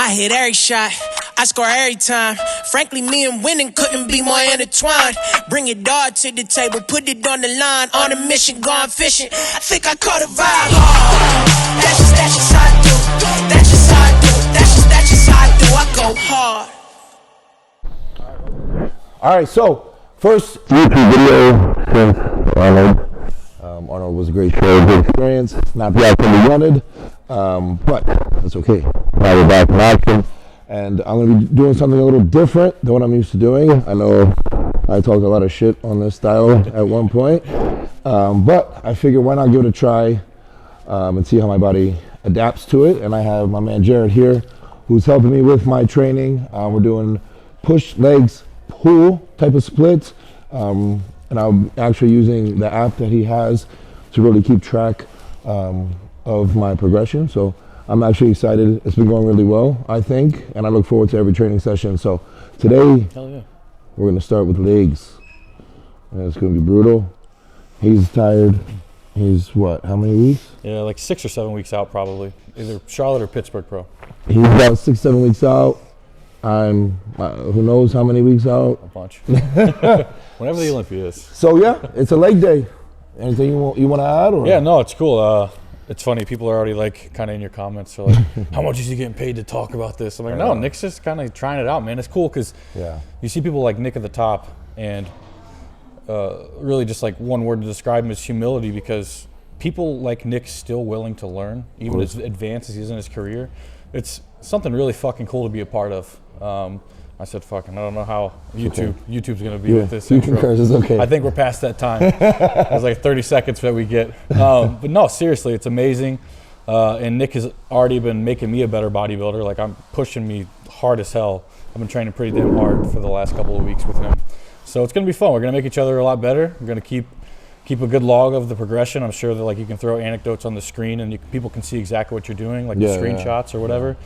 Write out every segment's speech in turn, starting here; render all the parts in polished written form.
I hit every shot, I score every time. Frankly, me and winning couldn't be more intertwined. Bring it all to the table, put it on the line. On a mission, gone fishing. I think I caught a vibe. That's just how I do. That's just how I do. That's just how I do. I go hard. All right, so first YouTube video since Arnold. Arnold was a great show, good experience. Not the outcome we wanted, but that's okay. Now we're back in action, and I'm going to be doing something a little different than what I'm used to doing. I know I talked a lot of shit on this style at one point, but I figured why not give it a try and see how my body adapts to it. And I have my man Jared here, who's helping me with my training. We're doing push legs pull type of splits, and I'm actually using the app that he has to really keep track of my progression. So I'm actually excited. It's been going really well, I think, and I look forward to every training session. So today, we're going to start with legs. And it's going to be brutal. He's tired. He's what, how many weeks? Yeah, like 6 or 7 weeks out probably. Either Charlotte or Pittsburgh Pro. He's about 6, 7 weeks out. I'm who knows how many weeks out. A bunch. Whenever the Olympia is. So yeah, it's a leg day. Anything you want to add? Or? Yeah, no, it's cool. It's funny, people are already like kind of in your comments. So like, how much is he getting paid to talk about this? I'm like, no, Nick's just kind of trying it out, man. It's cool because you see people like Nick at the top, and really just like one word to describe him is humility, because people like Nick's still willing to learn, even as advanced as he is in his career. It's something really fucking cool to be a part of. I said, fucking, I don't know how YouTube's going to be with this intro. Is okay. I think we're past that time. It's like 30 seconds that we get. But no, seriously, it's amazing. And Nick has already been making me a better bodybuilder. Like, I'm pushing me hard as hell. I've been training pretty damn hard for the last couple of weeks with him. So it's going to be fun. We're going to make each other a lot better. We're going to keep a good log of the progression. I'm sure that like you can throw anecdotes on the screen and people can see exactly what you're doing, like the screenshots or whatever.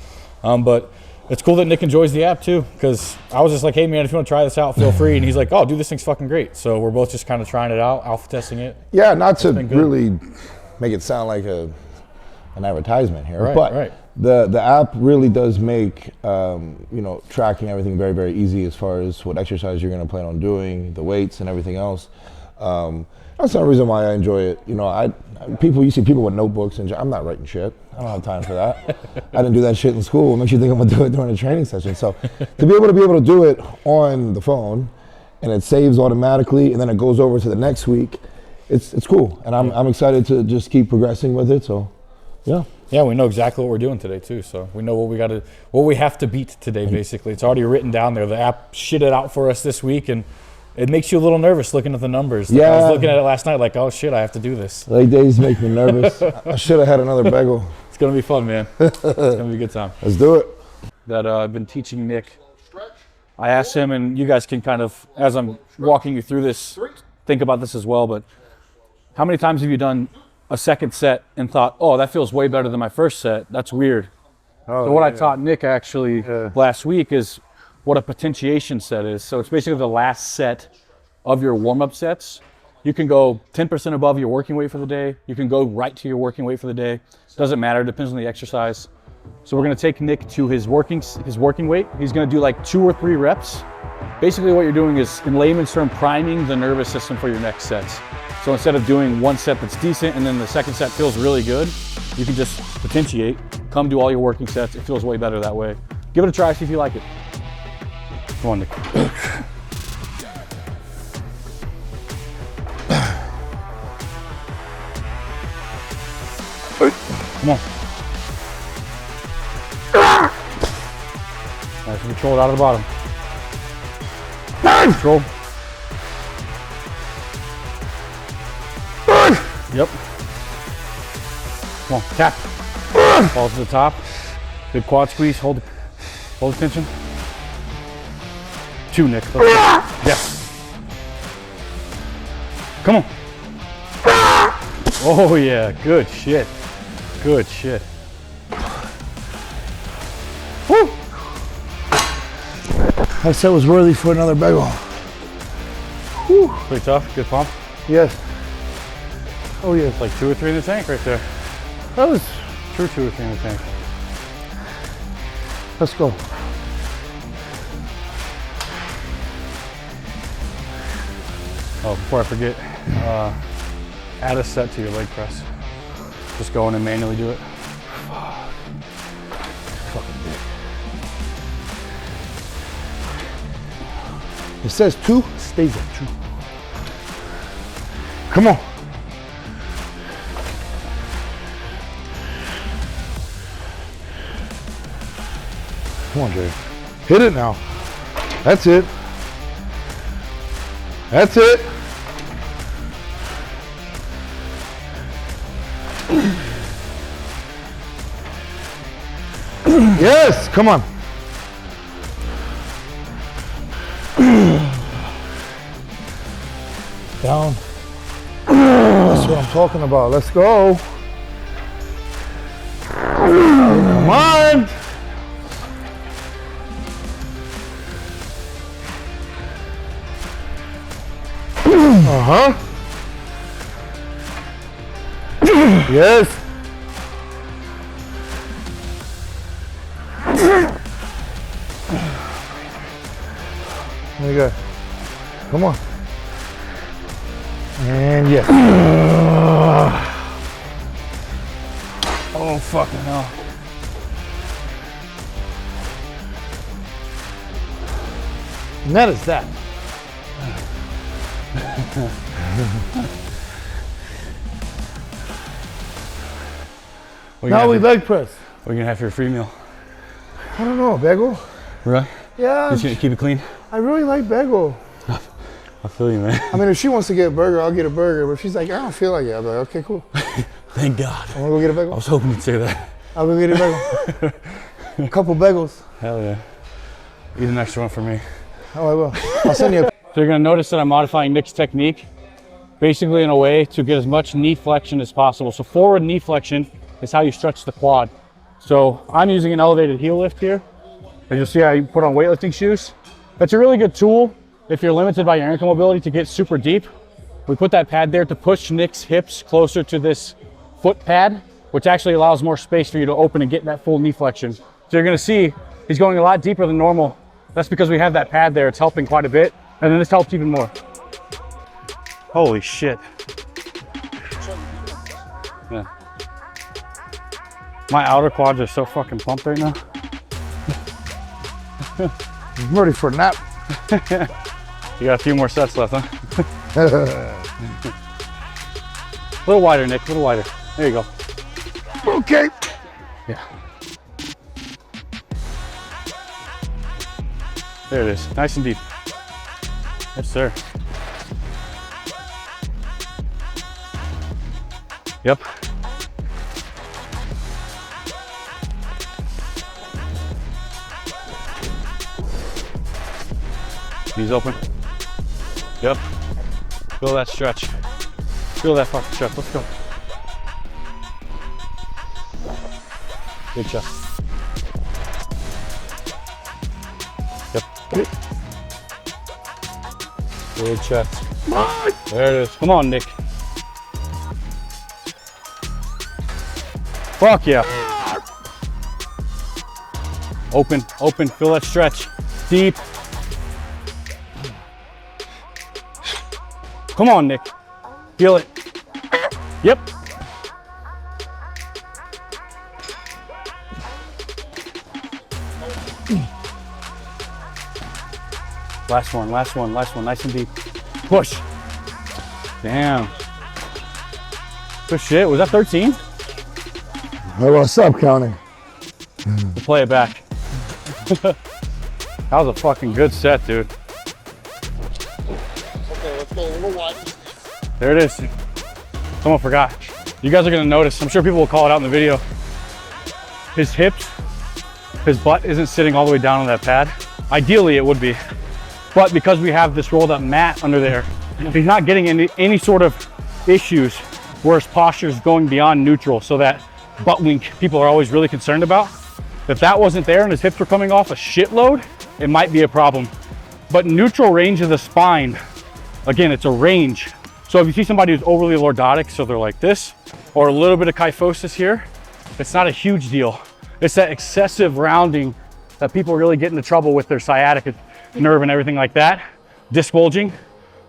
But it's cool that Nick enjoys the app too, because I was just like, hey man, if you want to try this out, feel free. And he's like, oh, dude, this thing's fucking great. So we're both just kind of trying it out, alpha testing it. Yeah, not to really make it sound like an advertisement here, but the app really does make tracking everything very, very easy as far as what exercise you're going to plan on doing, the weights and everything else. That's the reason why I enjoy it. You see people with notebooks, and I'm not writing shit. I don't have time for that. I didn't do that shit in school. It makes you think I'm gonna do it during a training session. So to be able to do it on the phone, and it saves automatically, and then it goes over to the next week, it's cool. And I'm excited to just keep progressing with it. So yeah. Yeah, we know exactly what we're doing today too. So we know what we have to beat today. Basically, it's already written down there. The app shit it out for us this week, and it makes you a little nervous looking at the numbers. Like I was looking at it last night like, oh shit, I have to do this. Leg days make me nervous. I should have had another bagel. It's going to be fun, man. It's going to be a good time. Let's do it. That I've been teaching Nick. I asked him, and you guys can kind of, as I'm walking you through this, think about this as well, but how many times have you done a second set and thought, oh, that feels way better than my first set? That's weird. So what I taught Nick actually last week is what a potentiation set is. So it's basically the last set of your warm-up sets. You can go 10% above your working weight for the day. You can go right to your working weight for the day. Doesn't matter, depends on the exercise. So we're gonna take Nick to his working weight. He's gonna do like 2 or 3 reps. Basically what you're doing is, in layman's term, priming the nervous system for your next sets. So instead of doing one set that's decent and then the second set feels really good, you can just potentiate, come do all your working sets. It feels way better that way. Give it a try, see if you like it. Come on, Nick. Come on. Nice and controlled out of the bottom. Control. Yep. Come on, tap. Fall to the top. Good quad squeeze. Hold the tension. 2, Nick. Yes. Come on. Oh yeah, good shit. Good shit. Woo! I said it was worthy for another bagel. Woo. Pretty tough, good pump. Yes. Oh yeah, it's like 2 or 3 in the tank right there. That was True 2 or 3 in the tank. Let's go. Oh, before I forget, add a set to your leg press. Just go in and manually do it. Fucking dick. It says 2, stays at 2. Come on. Come on, Jay. Hit it now. That's it. That's it. Yes, come on. Down. That's what I'm talking about. Let's go. Come on. Uh-huh. Yes. There you go. Come on. And yes. Oh, fucking hell. And that is that. Now we leg press. We're gonna have your free meal. I don't know, bagel. Really? Yeah. Just gonna keep it clean? I really like bagel. I feel you, man. I mean, if she wants to get a burger, I'll get a burger. But if she's like, I don't feel like it, I'll be like, okay, cool. Thank God. I want to go get a bagel. I was hoping you'd say that. I'll go get a bagel. A couple bagels. Hell yeah. Eat an extra one for me. Oh, I will. I'll send you a. So you're gonna notice that I'm modifying Nick's technique, basically in a way to get as much knee flexion as possible. So forward knee flexion is how you stretch the quad. So I'm using an elevated heel lift here. As you'll see, I put on weightlifting shoes. That's a really good tool if you're limited by your ankle mobility to get super deep. We put that pad there to push Nick's hips closer to this foot pad, which actually allows more space for you to open and get that full knee flexion. So you're gonna see he's going a lot deeper than normal. That's because we have that pad there. It's helping quite a bit. And then this helps even more. Holy shit. Yeah. My outer quads are so fucking pumped right now. I'm ready for a nap. You got a few more sets left, huh? A little wider, Nick, a little wider. There you go. Okay. Yeah. There it is, nice and deep. Yes, sir. Yep. Knees open. Yep. Feel that stretch. Feel that fucking stretch. Let's go. Good chest. Yep. Good chest. There it is. Come on, Nick. Fuck yeah. Open, open. Feel that stretch. Deep. Come on, Nick. Feel it. Yep. Last one, last one, last one. Nice and deep. Push. Damn. Good shit. Was that 13? I will stop counting. We'll play it back. That was a fucking good set, dude. Okay, let's go a little wide. There it is. Someone forgot. You guys are gonna notice, I'm sure people will call it out in the video. His hips, his butt isn't sitting all the way down on that pad. Ideally it would be. But because we have this rolled up mat under there, he's not getting any sort of issues where his posture is going beyond neutral, so that butt wink people are always really concerned about. If that wasn't there and his hips were coming off a shitload, it might be a problem. But neutral range of the spine, again, it's a range. So if you see somebody who's overly lordotic, so they're like this, or a little bit of kyphosis here, it's not a huge deal. It's that excessive rounding that people really get into trouble with their sciatic nerve and everything like that, disc bulging.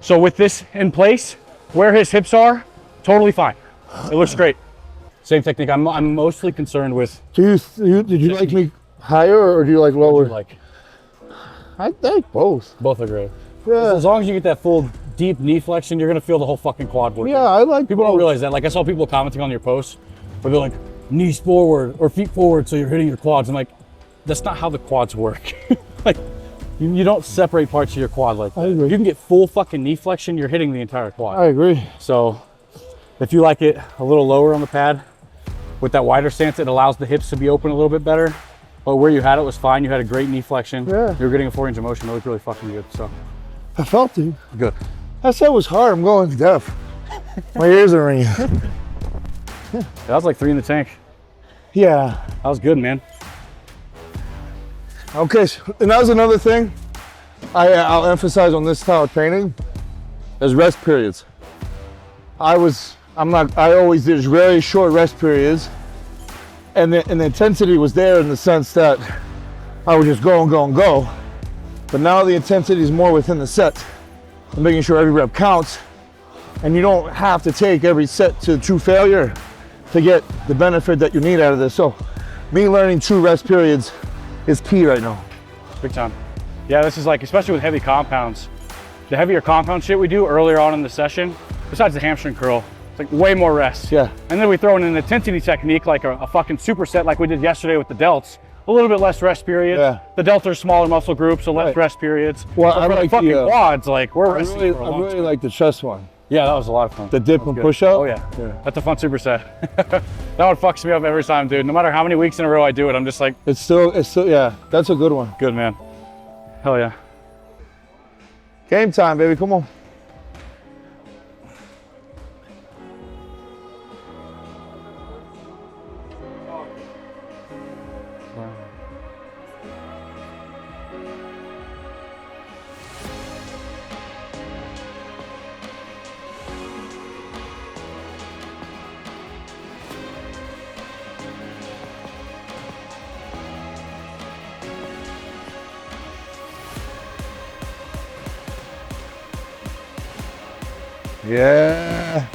So with this in place, where his hips are, totally fine. It looks great. Same technique. I'm mostly concerned with. Did you like me higher or do you like lower? Like I like both. both are great. Yeah. As long as you get that full deep knee flexion, you're gonna feel the whole fucking quad working. Yeah, I like People don't both. realize that. Like I saw people commenting on your posts where they're like, knees forward or feet forward so you're hitting your quads. I'm like, that's not how the quads work. Like, you don't separate parts of your quad like that. I agree. If you can get full fucking knee flexion, you're hitting the entire quad. I agree. So if you like it a little lower on the pad, with that wider stance, it allows the hips to be open a little bit better. But where you had it was fine. You had a great knee flexion. Yeah. You were getting a 4 range of motion. It looked really fucking good. So I felt it. good. That set was hard. I'm going deaf. My ears are ringing. That was like 3 in the tank. Yeah. That was good, man. Okay, and that was another thing I'll emphasize on this style of training is rest periods. I always did very short rest periods, and the intensity was there in the sense that I would just go and go and go. But now the intensity is more within the set, and making sure every rep counts, and you don't have to take every set to true failure to get the benefit that you need out of this. So me learning true rest periods is key right now. Big time. Yeah, this is like, especially with heavy compounds, the heavier compound shit we do earlier on in the session, besides the hamstring curl, it's like way more rest. Yeah. And then we throw in an intensity technique like a fucking superset like we did yesterday with the delts. A little bit less rest period. Yeah. The delts are smaller muscle groups, so less Right. rest periods. Well, But I for the like fucking the, quads, like we're I resting really, for a I long really time. like the chest one. Yeah, that was a lot of fun. The dip That was and good. push out? Oh yeah. Yeah. That's a fun superset. That one fucks me up every time, dude. No matter how many weeks in a row I do it, I'm just like, It's still, yeah, that's a good one. good, man. Hell yeah. Game time, baby, come on. Yeah.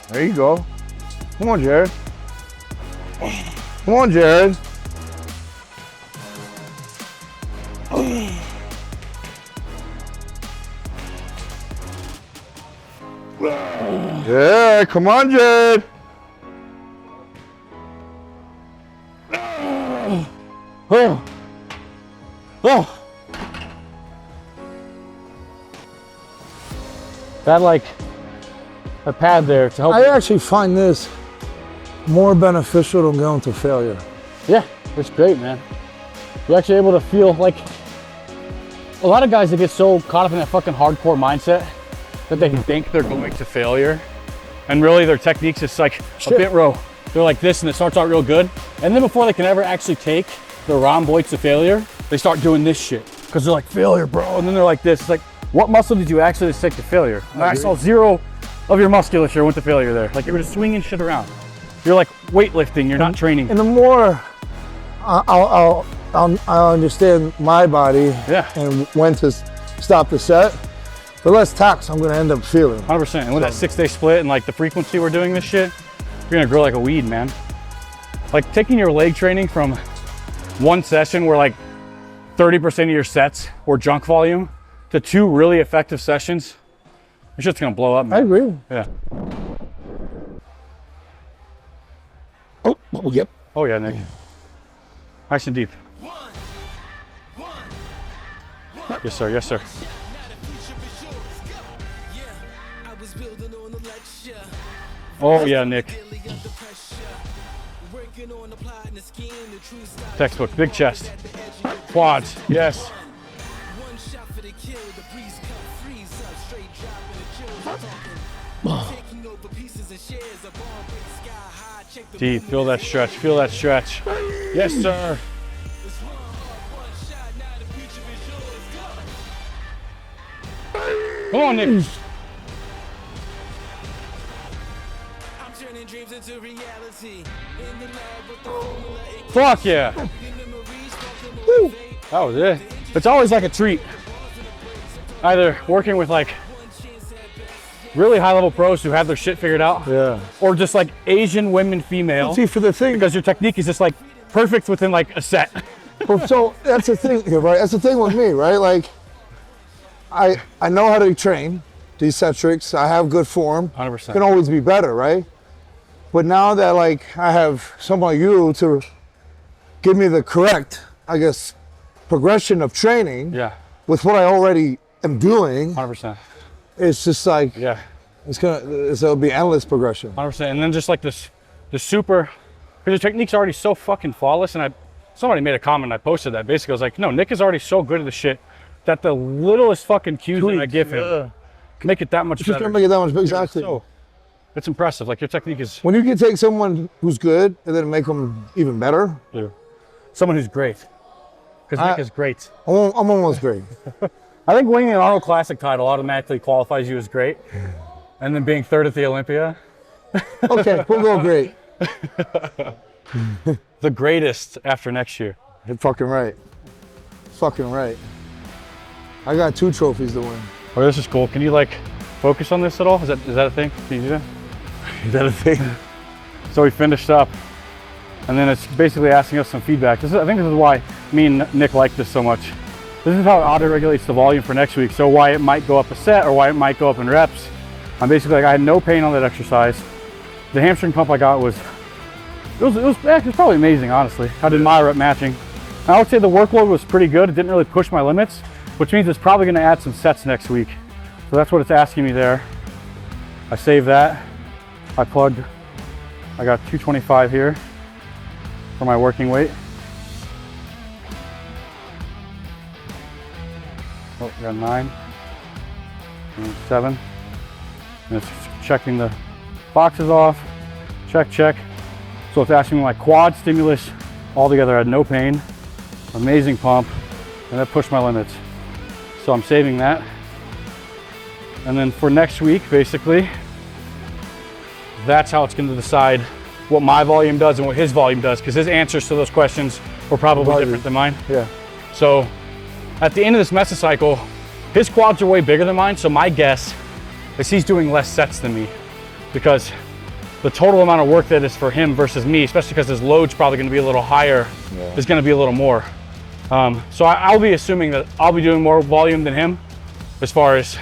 There you go. Come on, Jared. Come on, Jared. Yeah, come on, Jared. Oh. Oh. That like a pad there to help. I actually find this more beneficial than going to failure. Yeah, it's great, man. You're actually able to feel like a lot of guys that get so caught up in that fucking hardcore mindset that they think they're going to failure. And really their technique's just like a bit row. They're like this and it starts out real good. And then before they can ever actually take the rhomboids to failure, they start doing this shit. Cause they're like, failure, bro. And then they're like this. It's like, what muscle did you actually just take to failure? And I saw zero of your musculature went to failure there. Like you were just swinging shit around. You're like weightlifting, you're not training. And the more I'll understand my body Yeah. and when to stop the set, the less tax I'm gonna end up feeling. 100%. And with that 6-day split and like the frequency we're doing this shit, you're gonna grow like a weed, man. Like taking your leg training from one session where like 30% of your sets were junk volume to 2 really effective sessions, it's just gonna blow up, man. I agree. Yeah. Oh, yep. Oh yeah, Nick. Nice and deep. Yes, sir. Yes, sir. Oh yeah, Nick. Textbook. Big chest. Quads. Yes. Deep, feel that stretch, feel that stretch. Yes, sir. Come on, Nick. Fuck yeah. Woo. That was it. It's always like a treat. Either working with like really high level pros who have their shit figured out. Yeah. Or just like Asian women, female. See, for the thing, Because your technique is just like perfect within like a set. so that's the thing, right? That's the thing with me, right? Like, I know how to train these set tricks. I have good form. 100%. Can always be better, right? But now that like I have someone like you to give me the correct, I guess, progression of training Yeah, with what I already am doing, 100%. it's just like Yeah, it'll be endless progression. 100%. And then just like this, the super, because the technique's already so fucking flawless. And somebody made a comment, I posted that. Basically, I was like, no, Nick is already so good at the shit that the littlest fucking cues that I give him can make it that much Just better. gonna make it that much better. Exactly. So, it's impressive. Like your technique is When you can take someone who's good and then make them even better, someone who's great. Because Nick is great. I'm almost great. I think winning an Arnold Classic title automatically qualifies you as great. And then being third at the Olympia. Okay, we'll go great. The greatest after next year. You're fucking right. Fucking right. I got 2 trophies to win. Oh, this is cool. Can you like focus on this at all? Is that a thing? Can you do that? Is that a thing? So we finished up, and then it's basically asking us some feedback. I think this is why me and Nick like this so much. This is how it auto-regulates the volume for next week. So why it might go up a set or why it might go up in reps. I'm basically like, I had no pain on that exercise. The hamstring pump I got was probably amazing, honestly. I did my rep matching. I would say the workload was pretty good. It didn't really push my limits, which means it's probably gonna add some sets next week. So that's what it's asking me there. I saved that. I got 225 here for my working weight. Oh, we got 9 and 7. And it's checking the boxes off. Check, check. So it's asking me my quad stimulus. Altogether I had no pain. Amazing pump. And that pushed my limits. So I'm saving that. And then for next week, basically, that's how it's going to decide what my volume does and what his volume does, because his answers to those questions were probably different than mine. Yeah. So at the end of this mesocycle, his quads are way bigger than mine. So my guess is he's doing less sets than me, because the total amount of work that is for him versus me, especially because his load's probably going to be a little higher, is going to be a little more. So I'll be assuming that I'll be doing more volume than him as far as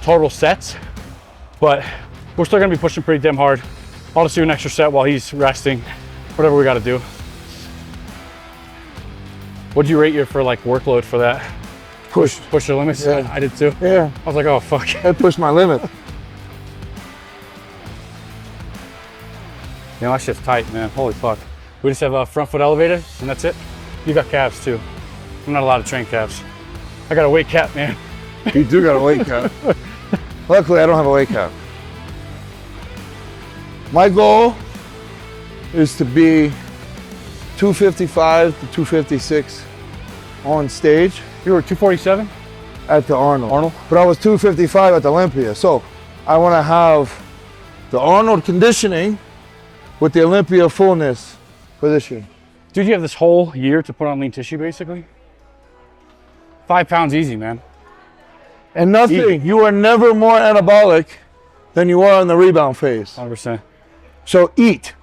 total sets, but we're still going to be pushing pretty damn hard. I'll just do an extra set while he's resting, whatever we got to do. What'd you rate your for like workload for that? Push your limits? Yeah. I did too. Yeah. I was like, oh fuck. I pushed my limit. You know, that shit's tight, man. Holy fuck. We just have a front foot elevated and that's it. You got calves too. I'm not allowed to train calves. I got a weight cap, man. You do got a weight cap. Luckily, I don't have a weight cap. My goal is to be 255 to 256 on stage. You were 247? At the Arnold. Arnold? But I was 255 at the Olympia. So I want to have the Arnold conditioning with the Olympia fullness for this year. Dude, you have this whole year to put on lean tissue, basically? 5 pounds easy, man. And nothing, Eat. you are never more anabolic than you are in the rebound phase. 100%. So eat.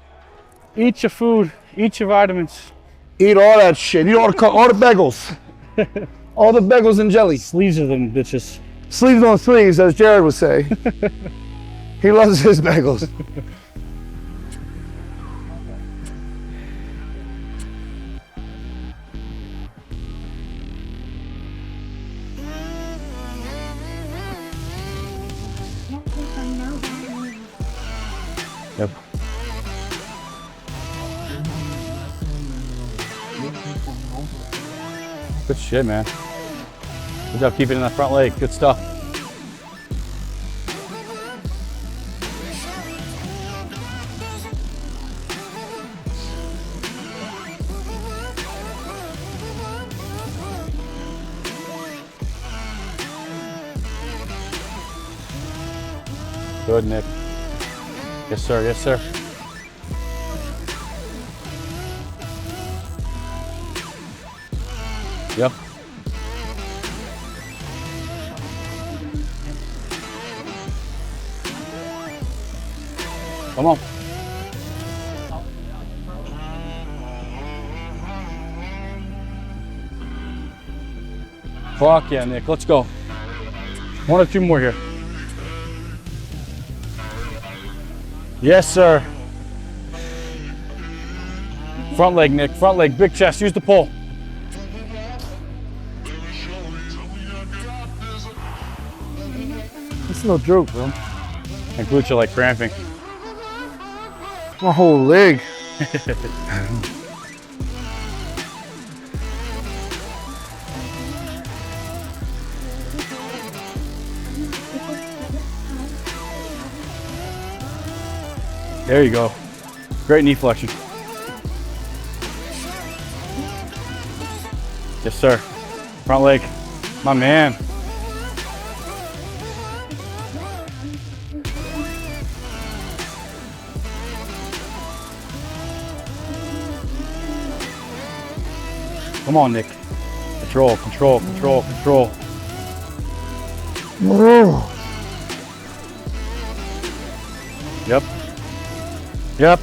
Eat your food, eat your vitamins. Eat all that shit. Eat all the bagels. All the bagels and jelly. Sleeves of them bitches. Sleeves on sleeves, as Jared would say. He loves his bagels. Yep. Good shit, man. Good job keeping it in that front leg. Good stuff. Good, Nick. Yes, sir. Yes, sir. Yep. Come on. Fuck yeah, Nick. Let's go. One or two more here. Yes, sir. Front leg, Nick. Front leg. Big chest. Use the pull. It's no joke, bro. My glutes are like cramping. My whole leg. There you go. Great knee flexion. Yes, sir. Front leg. My man. Come on, Nick. Control, control, control, control. Yep. Yep.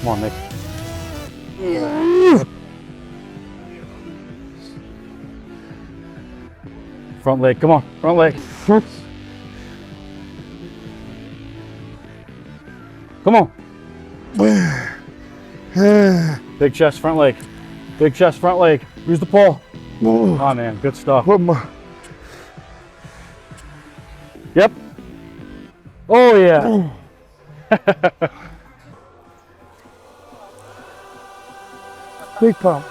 Come on, Nick. Front leg, come on, front leg. Come on. Big chest, front leg. Big chest, front leg. Use the pull. Oh man, good stuff. Yep. Oh yeah. Big pump.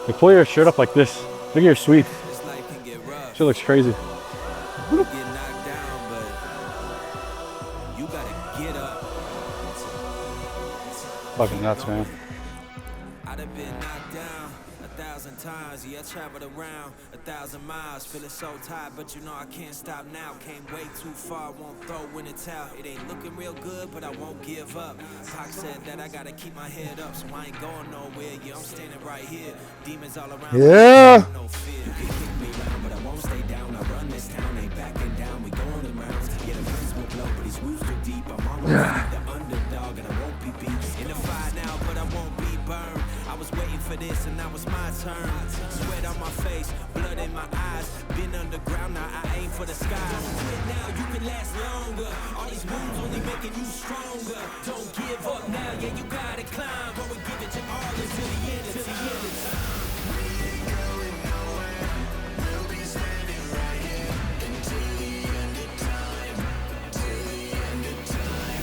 You pull your shirt up like this. Look at your sweep. Shit looks crazy. Fucking nuts, man. I'd have been knocked down 1,000 times. Yeah, I traveled around 1,000 miles. Feeling so tired, but you know I can't stop now. Came way too far, won't throw in the towel. It ain't looking real good, but I won't give up. Pac said that I gotta keep my head up, so I ain't going nowhere. Yeah, I'm standing right here. Demons all around. Yeah. No fear. You can kick me around, but I won't stay down. I run this town, ain't backing down. We going the rounds. Yeah, the winds will blow, but these roots too deep. I'm always the underdog, and I won't be beat. In the fire now, but I won't be burned. I was waiting for this, and now it's my turn. Sweat on my face, blood in my eyes. Been underground, now I aim for the sky. Don't quit now, you can last longer. All these wounds only making you stronger. Don't give up now, yeah, you gotta climb. But we give it your all until the end, until the end of time. We ain't going nowhere. We'll be standing right here until the end of time. Till the end of time.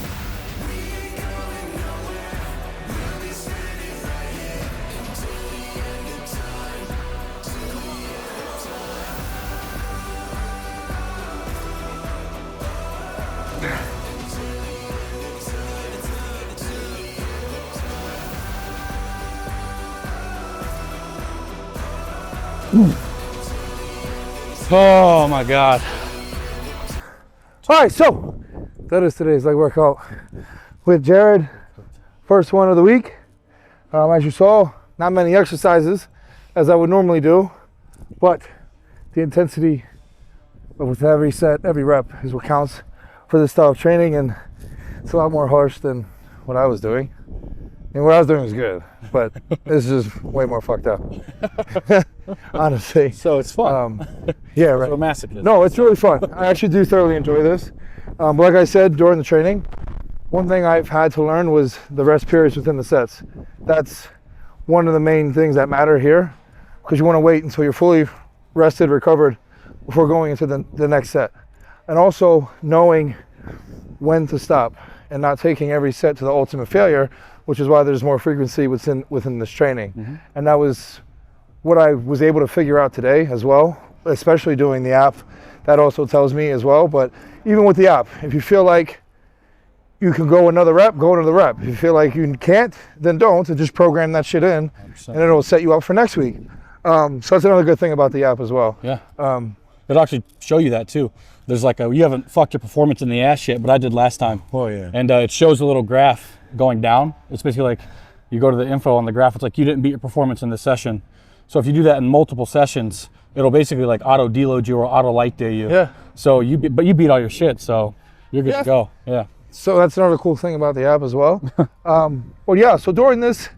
We ain't going nowhere. We'll be standing right here until the end of time. Till the end of time. Oh my God. All right, so that is today's leg workout with Jared. First one of the week. As you saw, not many exercises as I would normally do, but the intensity with every set, every rep is what counts for this style of training, and it's a lot more harsh than what I was doing. And what I was doing was good, but this is just way more fucked up. Honestly. So it's fun. Yeah, right. So masochist. No, it's really fun. I actually do thoroughly enjoy this. But like I said during the training, one thing I've had to learn was the rest periods within the sets. That's one of the main things that matter here, because you want to wait until you're fully rested, recovered, before going into the next set. And also knowing when to stop and not taking every set to the ultimate failure, which is why there's more frequency within this training. Mm-hmm. And that was what I was able to figure out today as well, especially doing the app. That also tells me as well. But even with the app, if you feel like you can go another rep, go another rep. If you feel like you can't, then don't, and just program that shit in, 100%. And it'll set you up for next week. So that's another good thing about the app as well. Yeah. It'll actually show you that too. There's like you haven't fucked your performance in the ass yet, but I did last time. Oh yeah. And it shows a little graph going down. It's basically like you go to the info on the graph. It's like you didn't beat your performance in this session. So if you do that in multiple sessions, it'll basically like auto deload you or auto light day you. Yeah. So but you beat all your shit, so you're good to go. Yeah. So that's another cool thing about the app as well. Well, yeah. So during this,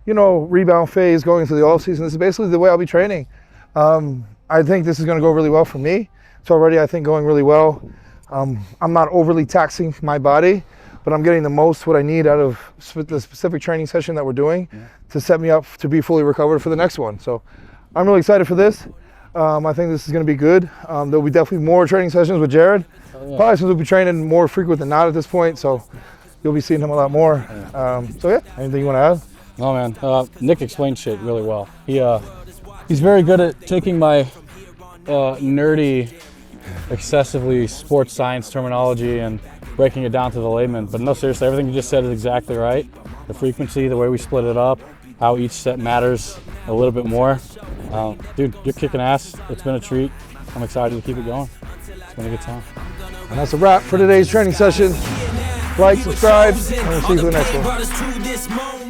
rebound phase going into the off season, this is basically the way I'll be training. I think this is going to go really well for me. It's already, I think, going really well. I'm not overly taxing my body, but I'm getting the most what I need out of the specific training session that we're doing to set me up to be fully recovered for the next one. So I'm really excited for this. I think this is going to be good. There'll be definitely more training sessions with Jared. Probably since we'll be training more frequent than not at this point, so you'll be seeing him a lot more. So yeah, anything you want to add? No, man. Nick explained shit really well. He's very good at taking my nerdy, excessively sports science terminology and breaking it down to the layman. But no, seriously, everything you just said is exactly right. The frequency, the way we split it up, how each set matters a little bit more. Dude, you're kicking ass. It's been a treat. I'm excited to keep it going. It's been a good time. And that's a wrap for today's training session. Like, subscribe, and we'll see you for the next one.